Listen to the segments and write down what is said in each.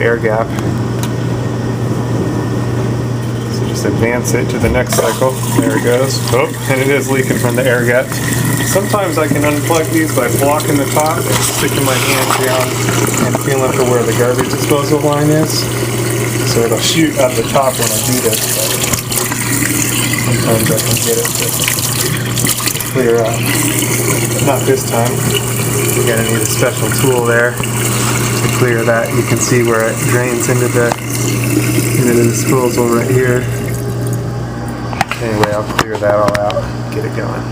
air gap. So just advance it to the next cycle. There it goes. Oh, and it is leaking from the air gap. Sometimes I can unplug these by blocking the top and sticking my hand down and feeling for where the garbage disposal line is. So it'll shoot out the top when I do this. Sometimes I can get it to clear out. Not this time. You're going to need a special tool there to clear that. You can see where it drains into the disposal right here. Anyway, I'll clear that all out, get it going.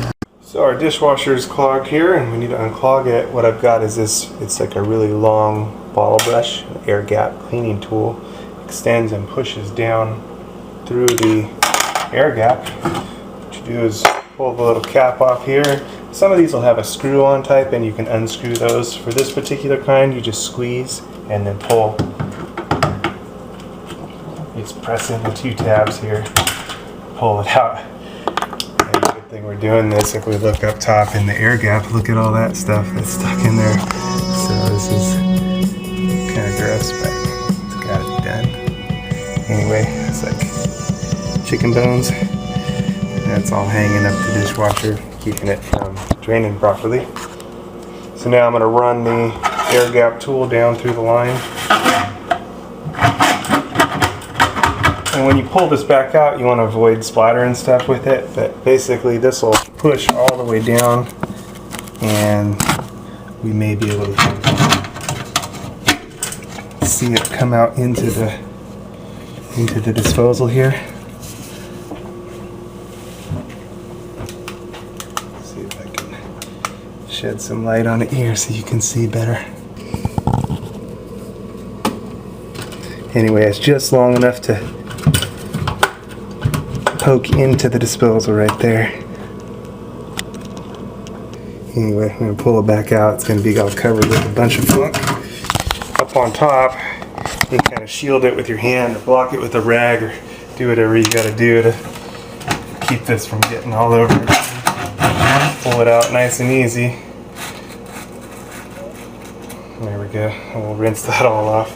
So our dishwasher is clogged here, and we need to unclog it. What I've got is this, it's like a really long bottle brush, an air gap cleaning tool. Extends and pushes down through the air gap. What you do is pull the little cap off here. Some of these will have a screw-on type, and you can unscrew those. For this particular kind, you just squeeze and then pull. You just press in the two tabs here, pull it out. And the good thing we're doing this, if we look up top in the air gap, look at all that stuff that's stuck in there. So this is kind of gross, but it's got to be done. Anyway, it's like chicken bones. That's all hanging up the dishwasher, keeping it from draining properly. So now I'm going to run the air gap tool down through the line. And when you pull this back out, you want to avoid splattering stuff with it, but basically this will push all the way down, and we may be able to see it come out into the disposal here. See if I can shed some light on it here so you can see better. Anyway, it's just long enough to poke into the disposal right there. Anyway, I'm going to pull it back out. It's going to be all covered with a bunch of funk. Up on top, you can kind of shield it with your hand or block it with a rag or do whatever you got to do to keep this from getting all over it. Pull it out nice and easy. There we go. And we'll rinse that all off.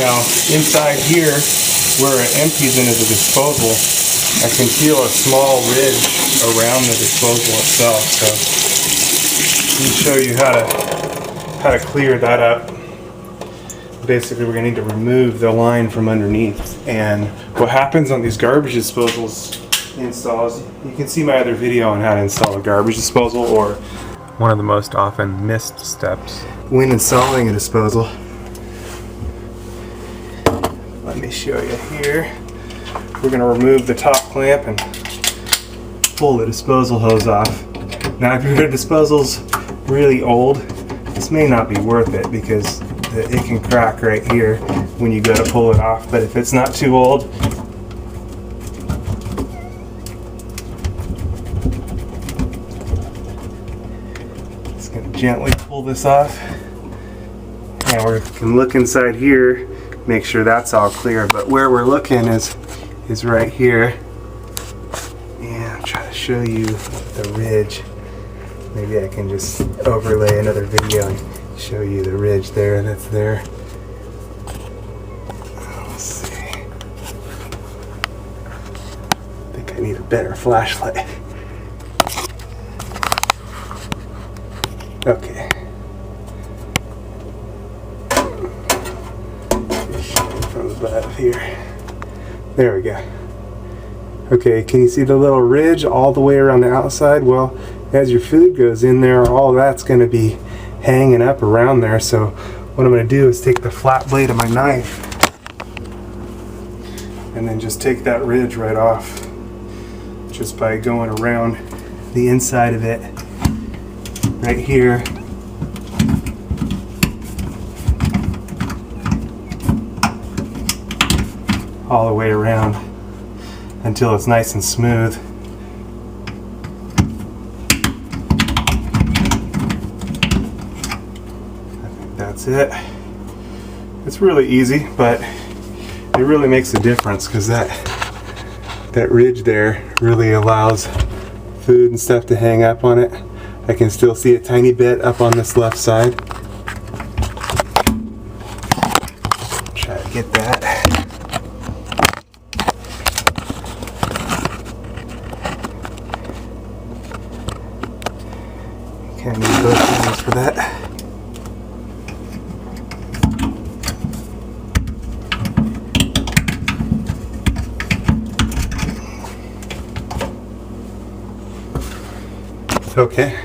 Now, inside here, where it empties into the disposal, I can feel a small ridge around the disposal itself. So, let me show you how to clear that up. Basically, we're going to need to remove the line from underneath. And what happens on these garbage disposals installs, you can see my other video on how to install a garbage disposal, or one of the most often missed steps when installing a disposal. Let me show you here. We're going to remove the top clamp and pull the disposal hose off. Now if your disposal's really old, this may not be worth it because it can crack right here when you go to pull it off. But if it's not too old, just going to gently pull this off. And we can look inside here, make sure that's all clear, but where we're looking is right here. And I'll try to show you the ridge. Maybe I can just overlay another video and show you the ridge there that's there. Let's see. I think I need a better flashlight. Okay. From the butt here. There we go. Okay, can you see the little ridge all the way around the outside? Well, as your food goes in there, all that's going to be hanging up around there. So what I'm going to do is take the flat blade of my knife and then just take that ridge right off just by going around the inside of it right here. All the way around until it's nice and smooth. I think that's it. It's really easy, but it really makes a difference because that ridge there really allows food and stuff to hang up on it. I can still see a tiny bit up on this left side. Try to get that. Can't need both hands for that. Okay.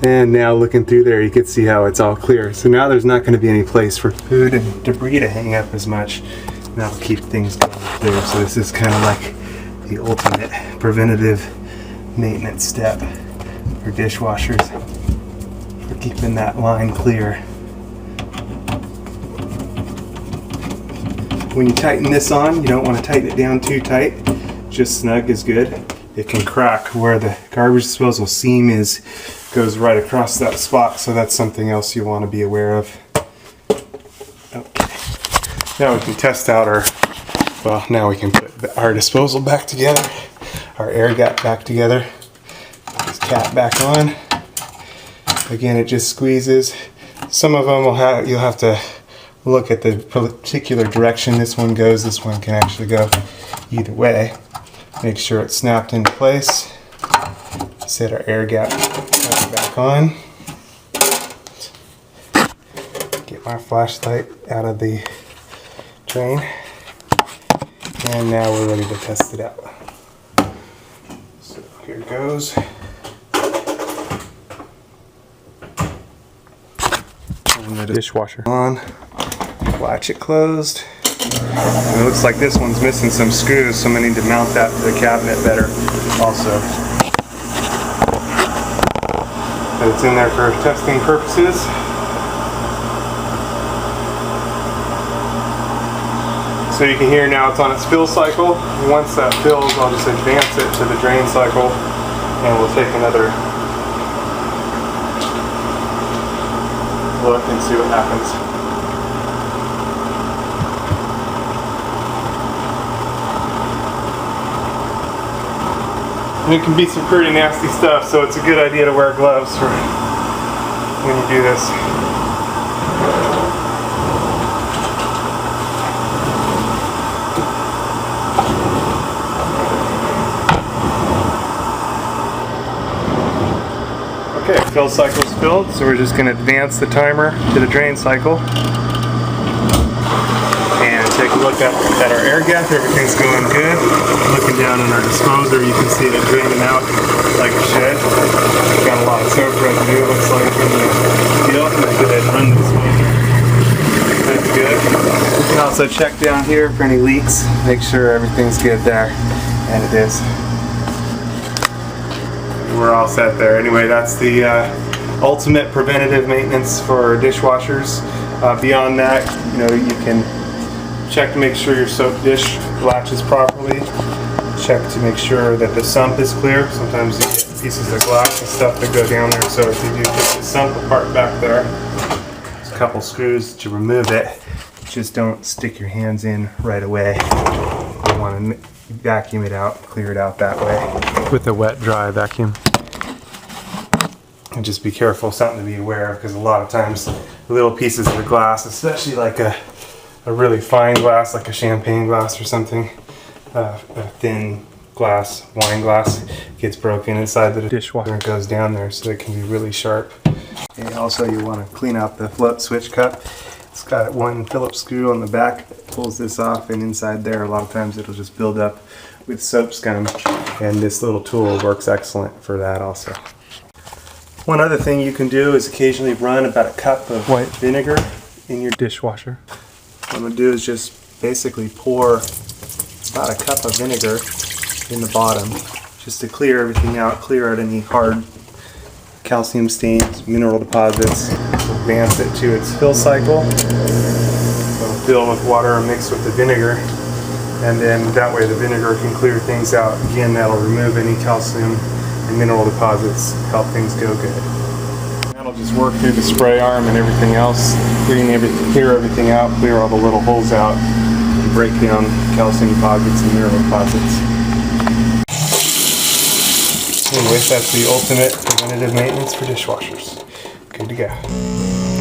And now looking through there, you can see how it's all clear. So now there's not going to be any place for food and debris to hang up as much. And that'll keep things clear. So this is kind of like the ultimate preventative maintenance step for dishwashers, for keeping that line clear. When you tighten this on, you don't want to tighten it down too tight. Just snug is good. It can crack where the garbage disposal seam is, goes right across that spot, so that's something else you want to be aware of. Okay. Now we can test out now we can put our disposal back together, our air gap back together. Put this cap back on. Again, it just squeezes. Some of them you'll have to look at the particular direction this one goes. This one can actually go either way. Make sure it's snapped into place. Set our air gap back on. Get my flashlight out of the drain. And now we're ready to test it out. So here it goes. Turn the dishwasher on. Latch it closed. And it looks like this one's missing some screws, so I'm going to need to mount that to the cabinet better also. But it's in there for testing purposes. So you can hear now it's on its fill cycle. And once that fills, I'll just advance it to the drain cycle and we'll take another look and see what happens. And it can be some pretty nasty stuff, so it's a good idea to wear gloves for when you do this. Okay, fill cycle is filled, so we're just going to advance the timer to the drain cycle. And take a look at our air gap. Everything's going good. Looking down on our disposer, you can see it draining out like it should. Got a lot of soap residue, looks like, in the deal. I'm going to go ahead and run the disposer. That's good. You can also check down here for any leaks. Make sure everything's good there. And it is. We're all set there. Anyway, that's the ultimate preventative maintenance for dishwashers. Beyond that, you can check to make sure your soap dish latches properly. Check to make sure that the sump is clear. Sometimes you get pieces of glass and stuff that go down there. So if you do take the sump apart back there, there's a couple screws to remove it. Just don't stick your hands in right away. You want to vacuum it out, clear it out that way with a wet, dry vacuum. And just be careful, something to be aware of, because a lot of times little pieces of the glass, especially like a really fine glass, like a champagne glass or something, a thin glass, wine glass, gets broken inside the dishwasher and goes down there, so it can be really sharp. And also you want to clean out the float switch cup. It's got one Phillips screw on the back that pulls this off, and inside there a lot of times it'll just build up with soap scum, and this little tool works excellent for that also. One other thing you can do is occasionally run about a cup of white vinegar in your dishwasher. What I'm going to do is just basically pour about a cup of vinegar in the bottom just to clear everything out, clear out any hard calcium stains, mineral deposits. Advance it to its fill cycle. It'll fill with water mixed with the vinegar, and then that way the vinegar can clear things out. Again, that'll remove any calcium and mineral deposits, help things go good. That'll just work through the spray arm and everything else, clear everything out, clear all the little holes out, and break down calcium deposits and mineral deposits. Anyways, that's the ultimate preventative maintenance for dishwashers. Good to go.